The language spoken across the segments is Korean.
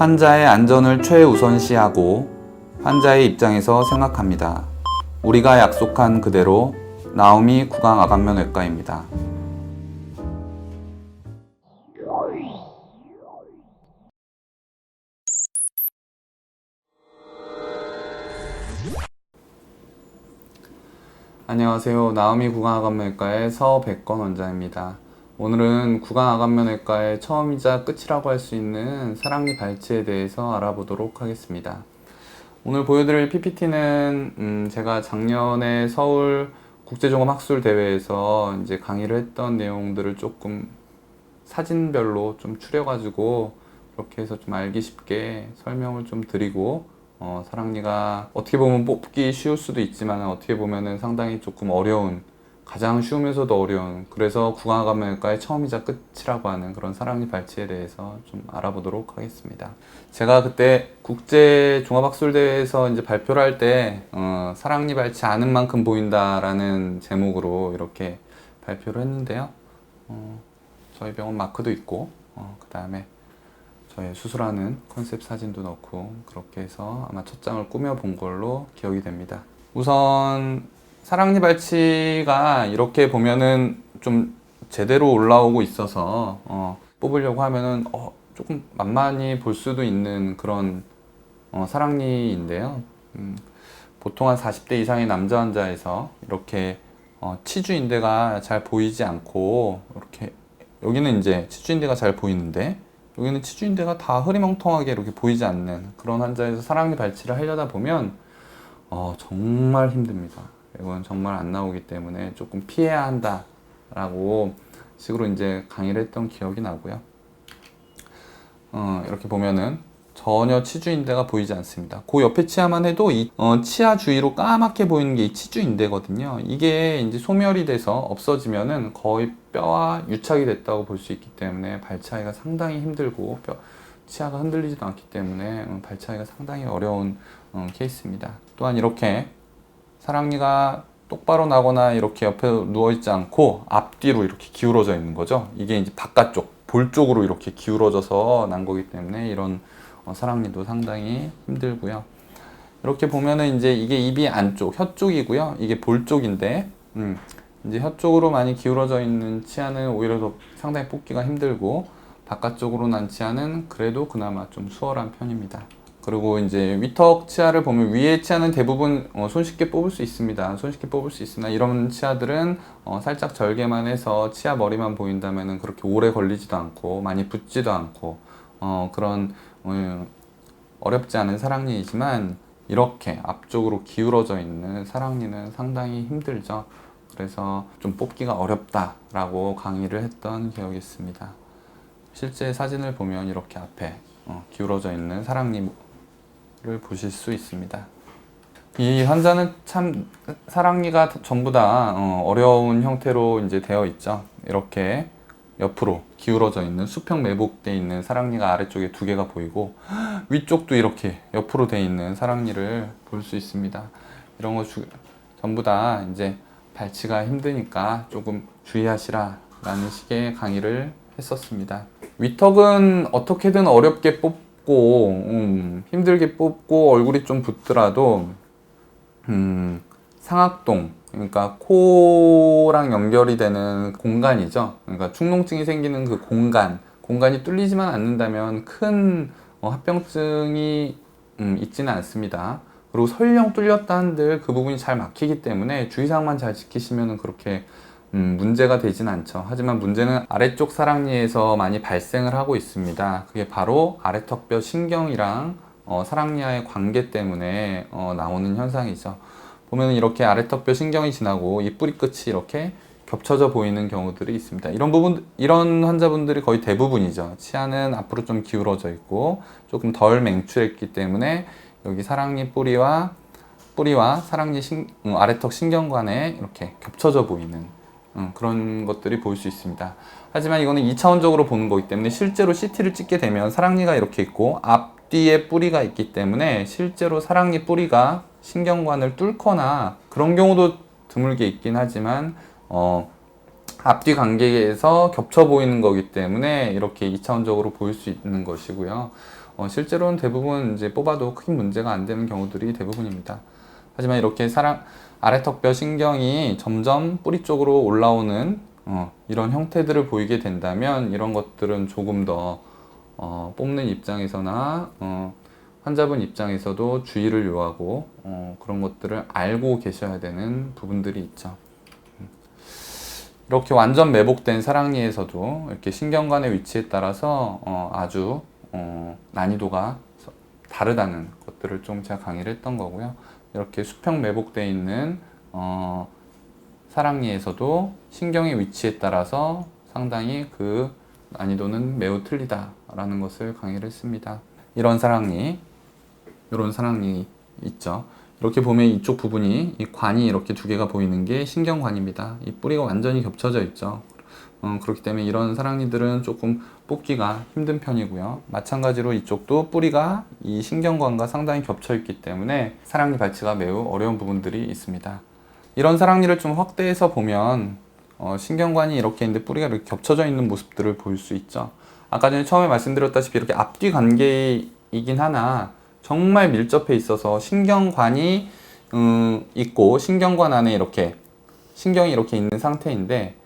환자의 안전을 최우선시하고 환자의 입장에서 생각합니다. 우리가 약속한 그대로 나오미 구강암면외과입니다. 안녕하세요. 나오미 구강암면외과의 서백건 원장입니다. 오늘은 구강암면외과의 처음이자 끝이라고 할 수 있는 사랑니 발치에 대해서 알아보도록 하겠습니다. 오늘 보여드릴 PPT는 제가 작년에 서울 국제종합학술대회에서 이제 강의를 했던 내용들을 조금 사진별로 좀 추려가지고 그렇게 해서 좀 알기 쉽게 설명을 좀 드리고 사랑니가 어떻게 보면 뽑기 쉬울 수도 있지만 어떻게 보면은 상당히 조금 어려운, 가장 쉬우면서도 어려운, 그래서 구강암면외과의 처음이자 끝이라고 하는 그런 사랑니 발치에 대해서 좀 알아보도록 하겠습니다. 제가 그때 국제종합학술대회에서 이제 발표를 할 때 사랑니 발치 아는 만큼 보인다라는 제목으로 이렇게 발표를 했는데요. 저희 병원 마크도 있고 그 다음에 저희 수술하는 컨셉 사진도 넣고 그렇게 해서 아마 첫 장을 꾸며본 걸로 기억이 됩니다. 우선 사랑니 발치가 이렇게 보면은 좀 제대로 올라오고 있어서 뽑으려고 하면은 조금 만만히 볼 수도 있는 그런 사랑니인데요. 보통 한 40대 이상의 남자 환자에서 이렇게 치주인대가 잘 보이지 않고, 이렇게 여기는 이제 치주인대가 잘 보이는데 여기는 치주인대가 다 흐리멍텅하게 이렇게 보이지 않는 그런 환자에서 사랑니 발치를 하려다 보면 정말 힘듭니다. 이건 정말 안 나오기 때문에 조금 피해야 한다 라고 식으로 이제 강의를 했던 기억이 나고요. 이렇게 보면은 전혀 치주인대가 보이지 않습니다. 그 옆에 치아만 해도 이 치아 주위로 까맣게 보이는 게 이 치주인대거든요. 이게 이제 소멸이 돼서 없어지면은 거의 뼈와 유착이 됐다고 볼 수 있기 때문에 발치하기가 상당히 힘들고, 치아가 흔들리지도 않기 때문에 발치하기가 상당히 어려운 케이스입니다. 또한 이렇게 사랑니가 똑바로 나거나 이렇게 옆에 누워있지 않고 앞뒤로 이렇게 기울어져 있는 거죠. 이게 이제 바깥쪽, 볼 쪽으로 이렇게 기울어져서 난 거기 때문에 이런 사랑니도 상당히 힘들고요. 이렇게 보면은 이제 이게 입이 안쪽, 혀 쪽이고요. 이게 볼 쪽인데, 이제 혀 쪽으로 많이 기울어져 있는 치아는 오히려 더 상당히 뽑기가 힘들고, 바깥쪽으로 난 치아는 그래도 그나마 좀 수월한 편입니다. 그리고 이제 위턱 치아를 보면 위에 치아는 대부분 손쉽게 뽑을 수 있습니다. 손쉽게 뽑을 수 있으나 이런 치아들은 살짝 절개만 해서 치아 머리만 보인다면은 그렇게 오래 걸리지도 않고 많이 붓지도 않고 그런 어렵지 않은 사랑니이지만, 이렇게 앞쪽으로 기울어져 있는 사랑니는 상당히 힘들죠. 그래서 좀 뽑기가 어렵다라고 강의를 했던 기억이 있습니다. 실제 사진을 보면 이렇게 앞에 기울어져 있는 사랑니를 보실 수 있습니다. 이 환자는 참 사랑니가 전부 다 어려운 형태로 이제 되어 있죠. 이렇게 옆으로 기울어져 있는 수평 매복되어 있는 사랑니가 아래쪽에 두 개가 보이고, 위쪽도 이렇게 옆으로 되어 있는 사랑니를 볼 수 있습니다. 이런 거 전부 다 이제 발치가 힘드니까 조금 주의하시라 라는 식의 강의를 했었습니다. 위턱은 어떻게든 어렵게 뽑고 힘들게 뽑고 얼굴이 좀 붓더라도 상악동, 그러니까 코랑 연결이 되는 공간이죠. 그러니까 축농증이 생기는 그 공간이 뚫리지만 않는다면 큰 합병증이 있지는 않습니다. 그리고 설령 뚫렸다 한들 그 부분이 잘 막히기 때문에 주의사항만 잘 지키시면 그렇게 문제가 되진 않죠. 하지만 문제는 아래쪽 사랑니에서 많이 발생을 하고 있습니다. 그게 바로 아래턱뼈 신경이랑 사랑니와의 관계 때문에 나오는 현상이죠. 보면 이렇게 아래턱뼈 신경이 지나고 이 뿌리 끝이 이렇게 겹쳐져 보이는 경우들이 있습니다. 이런 환자분들이 거의 대부분이죠. 치아는 앞으로 좀 기울어져 있고 조금 덜 맹출했기 때문에 여기 사랑니 뿌리와 사랑니 아래턱 신경관에 이렇게 겹쳐져 보이는 그런 것들이 보일 수 있습니다. 하지만 이거는 2차원적으로 보는 거기 때문에 실제로 CT를 찍게 되면 사랑니가 이렇게 있고 앞뒤에 뿌리가 있기 때문에 실제로 사랑니 뿌리가 신경관을 뚫거나 그런 경우도 드물게 있긴 하지만 앞뒤 관계에서 겹쳐 보이는 거기 때문에 이렇게 2차원적으로 보일 수 있는 것이고요. 실제로는 대부분 이제 뽑아도 큰 문제가 안 되는 경우들이 대부분입니다. 하지만 이렇게 아래턱뼈 신경이 점점 뿌리 쪽으로 올라오는 이런 형태들을 보이게 된다면 이런 것들은 조금 더 뽑는 입장에서나 환자분 입장에서도 주의를 요하고 그런 것들을 알고 계셔야 되는 부분들이 있죠. 이렇게 완전 매복된 사랑니에서도 이렇게 신경관의 위치에 따라서 아주 난이도가 다르다는 것들을 좀 제가 강의를 했던 거고요. 이렇게 수평 매복되어 있는 사랑니에서도 신경의 위치에 따라서 상당히 그 난이도는 매우 틀리다라는 것을 강의를 했습니다. 이런 사랑니, 이런 사랑니 있죠. 이렇게 보면 이쪽 부분이, 이 관이 이렇게 두 개가 보이는 게 신경관입니다. 이 뿌리가 완전히 겹쳐져 있죠. 그렇기 때문에 이런 사랑니들은 조금 뽑기가 힘든 편이고요. 마찬가지로 이쪽도 뿌리가 이 신경관과 상당히 겹쳐 있기 때문에 사랑니 발치가 매우 어려운 부분들이 있습니다. 이런 사랑니를 좀 확대해서 보면 신경관이 이렇게 있는데 뿌리가 이렇게 겹쳐져 있는 모습들을 볼 수 있죠. 아까 전에 처음에 말씀드렸다시피 이렇게 앞뒤 관계이긴 하나 정말 밀접해 있어서 신경관이 있고 신경관 안에 이렇게 신경이 이렇게 있는 상태인데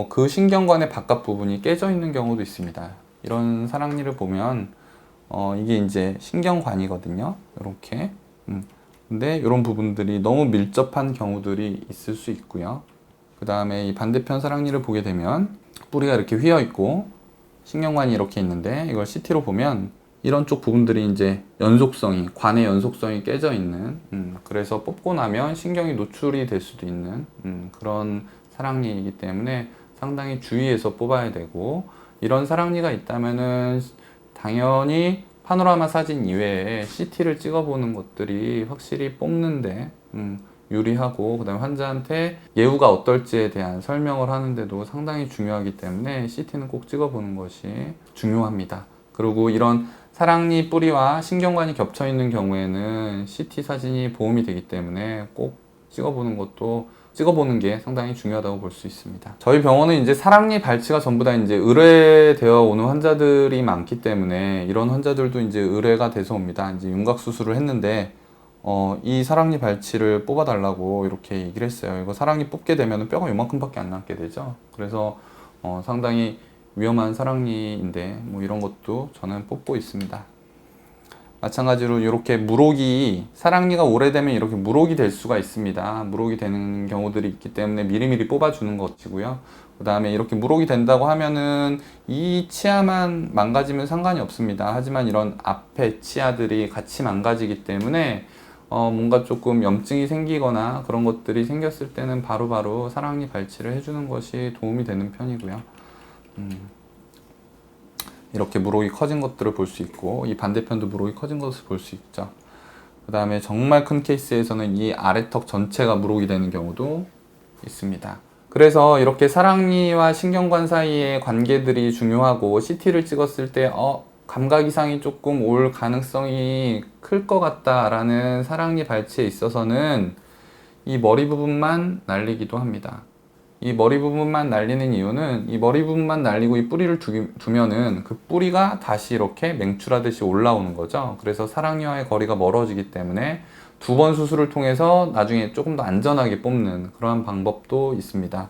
그 신경관의 바깥 부분이 깨져 있는 경우도 있습니다. 이런 사랑니를 보면 이게 이제 신경관이거든요. 이렇게. 근데 이런 부분들이 너무 밀접한 경우들이 있을 수 있고요. 그 다음에 이 반대편 사랑니를 보게 되면 뿌리가 이렇게 휘어 있고 신경관이 이렇게 있는데 이걸 CT로 보면 이런 쪽 부분들이 이제 연속성이, 관의 연속성이 깨져 있는 그래서 뽑고 나면 신경이 노출이 될 수도 있는 그런 사랑니이기 때문에 상당히 주의해서 뽑아야 되고, 이런 사랑니가 있다면은 당연히 파노라마 사진 이외에 CT를 찍어보는 것들이 확실히 뽑는데 유리하고, 그 다음에 환자한테 예후가 어떨지에 대한 설명을 하는데도 상당히 중요하기 때문에 CT는 꼭 찍어보는 것이 중요합니다. 그리고 이런 사랑니 뿌리와 신경관이 겹쳐 있는 경우에는 CT 사진이 도움이 되기 때문에 꼭 찍어보는 게 상당히 중요하다고 볼 수 있습니다. 저희 병원은 이제 사랑니 발치가 전부 다 이제 의뢰되어 오는 환자들이 많기 때문에 이런 환자들도 이제 의뢰가 돼서 옵니다. 이제 윤곽 수술을 했는데 이 사랑니 발치를 뽑아달라고 이렇게 얘기를 했어요. 이거 사랑니 뽑게 되면 뼈가 요만큼밖에 안 남게 되죠. 그래서 상당히 위험한 사랑니인데 뭐 이런 것도 저는 뽑고 있습니다. 마찬가지로 이렇게 물혹이, 사랑니가 오래되면 이렇게 물혹이 될 수가 있습니다. 물혹이 되는 경우들이 있기 때문에 미리미리 뽑아주는 것이고요. 그 다음에 이렇게 물혹이 된다고 하면은 이 치아만 망가지면 상관이 없습니다. 하지만 이런 앞에 치아들이 같이 망가지기 때문에 뭔가 조금 염증이 생기거나 그런 것들이 생겼을 때는 바로바로 사랑니 발치를 해주는 것이 도움이 되는 편이고요. 이렇게 물혹이 커진 것들을 볼 수 있고, 이 반대편도 물혹이 커진 것을 볼 수 있죠. 그 다음에 정말 큰 케이스에서는 이 아래턱 전체가 물혹이 되는 경우도 있습니다. 그래서 이렇게 사랑니와 신경관 사이의 관계들이 중요하고, CT를 찍었을 때 감각 이상이 조금 올 가능성이 클 것 같다라는 사랑니 발치에 있어서는 이 머리 부분만 날리기도 합니다. 이 머리 부분만 날리는 이유는, 이 머리 부분만 날리고 이 뿌리를 두면은 그 뿌리가 다시 이렇게 맹출하듯이 올라오는 거죠. 그래서 사랑니와의 거리가 멀어지기 때문에 두 번 수술을 통해서 나중에 조금 더 안전하게 뽑는 그러한 방법도 있습니다.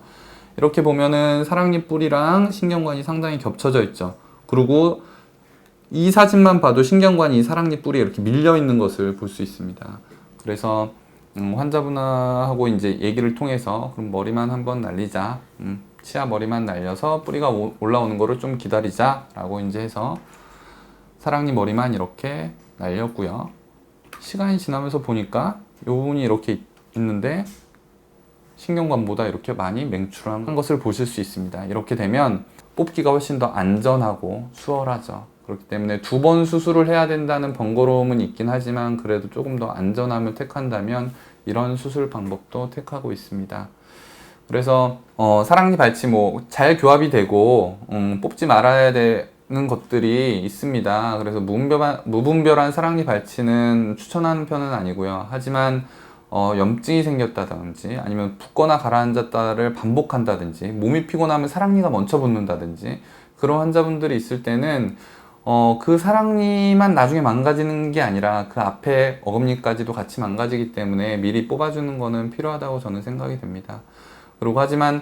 이렇게 보면은 사랑니 뿌리랑 신경관이 상당히 겹쳐져 있죠. 그리고 이 사진만 봐도 신경관이 사랑니 뿌리에 이렇게 밀려 있는 것을 볼 수 있습니다. 그래서 환자분하고 이제 얘기를 통해서 그럼 머리만 한번 날리자, 치아 머리만 날려서 뿌리가 올라오는 거를 좀 기다리자 라고 이제 해서 사랑니 머리만 이렇게 날렸고요. 시간이 지나면서 보니까 이 부분이 이렇게 있는데 신경관보다 이렇게 많이 맹출한 것을 보실 수 있습니다. 이렇게 되면 뽑기가 훨씬 더 안전하고 수월하죠. 그렇기 때문에 두 번 수술을 해야 된다는 번거로움은 있긴 하지만 그래도 조금 더 안전함을 택한다면 이런 수술 방법도 택하고 있습니다. 그래서 사랑니 발치 뭐 잘 교합이 되고 뽑지 말아야 되는 것들이 있습니다. 그래서 무분별한 사랑니 발치는 추천하는 편은 아니고요. 하지만 염증이 생겼다든지 아니면 붓거나 가라앉았다를 반복한다든지 몸이 피곤하면 사랑니가 먼저 붓는다든지 그런 환자분들이 있을 때는 그 사랑니만 나중에 망가지는 게 아니라 그 앞에 어금니까지도 같이 망가지기 때문에 미리 뽑아주는 거는 필요하다고 저는 생각이 됩니다. 그리고 하지만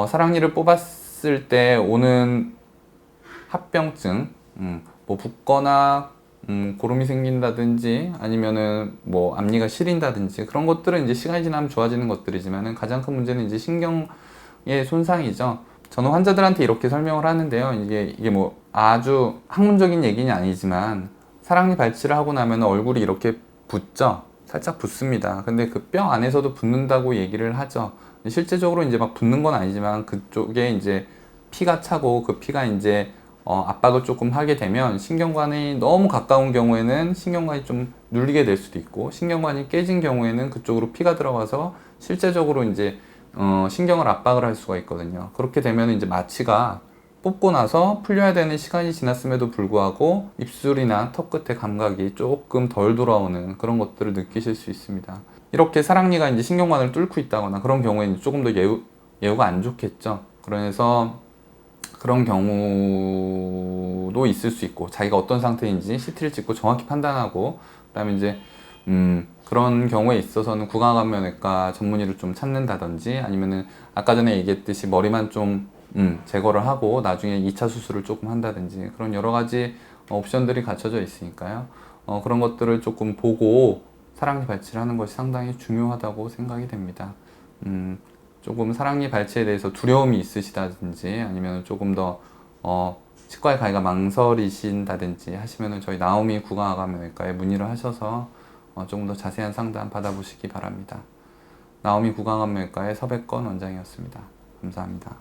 사랑니를 뽑았을 때 오는 합병증, 뭐 붓거나 고름이 생긴다든지 아니면은 뭐 앞니가 시린다든지 그런 것들은 이제 시간이 지나면 좋아지는 것들이지만은 가장 큰 문제는 이제 신경의 손상이죠. 저는 환자들한테 이렇게 설명을 하는데요. 이게 뭐 아주 학문적인 얘기는 아니지만 사랑니 발치를 하고 나면 얼굴이 이렇게 붓죠. 살짝 붓습니다. 근데 그 뼈 안에서도 붓는다고 얘기를 하죠. 실제적으로 이제 막 붓는 건 아니지만 그쪽에 이제 피가 차고 그 피가 이제 압박을 조금 하게 되면 신경관이 너무 가까운 경우에는 신경관이 좀 눌리게 될 수도 있고 신경관이 깨진 경우에는 그쪽으로 피가 들어가서 실제적으로 이제 신경을 압박을 할 수가 있거든요. 그렇게 되면 이제 마취가 뽑고 나서 풀려야 되는 시간이 지났음에도 불구하고 입술이나 턱 끝에 감각이 조금 덜 돌아오는 그런 것들을 느끼실 수 있습니다. 이렇게 사랑니가 이제 신경관을 뚫고 있다거나 그런 경우에는 조금 더 예후가 안 좋겠죠. 그래서 그런 경우도 있을 수 있고 자기가 어떤 상태인지 CT를 찍고 정확히 판단하고 그다음에 이제 그런 경우에 있어서는 구강감면외과 전문의를 좀 찾는다든지 아니면은 아까 전에 얘기했듯이 머리만 좀 제거를 하고 나중에 2차 수술을 조금 한다든지 그런 여러 가지 옵션들이 갖춰져 있으니까요. 그런 것들을 조금 보고 사랑니 발치를 하는 것이 상당히 중요하다고 생각이 됩니다. 조금 사랑니 발치에 대해서 두려움이 있으시다든지 아니면 조금 더 치과에 가기가 망설이신다든지 하시면은 저희 나오미 구강암외과에 문의를 하셔서 조금 더 자세한 상담 받아보시기 바랍니다. 나오미 구강암외과의 서백건 원장이었습니다. 감사합니다.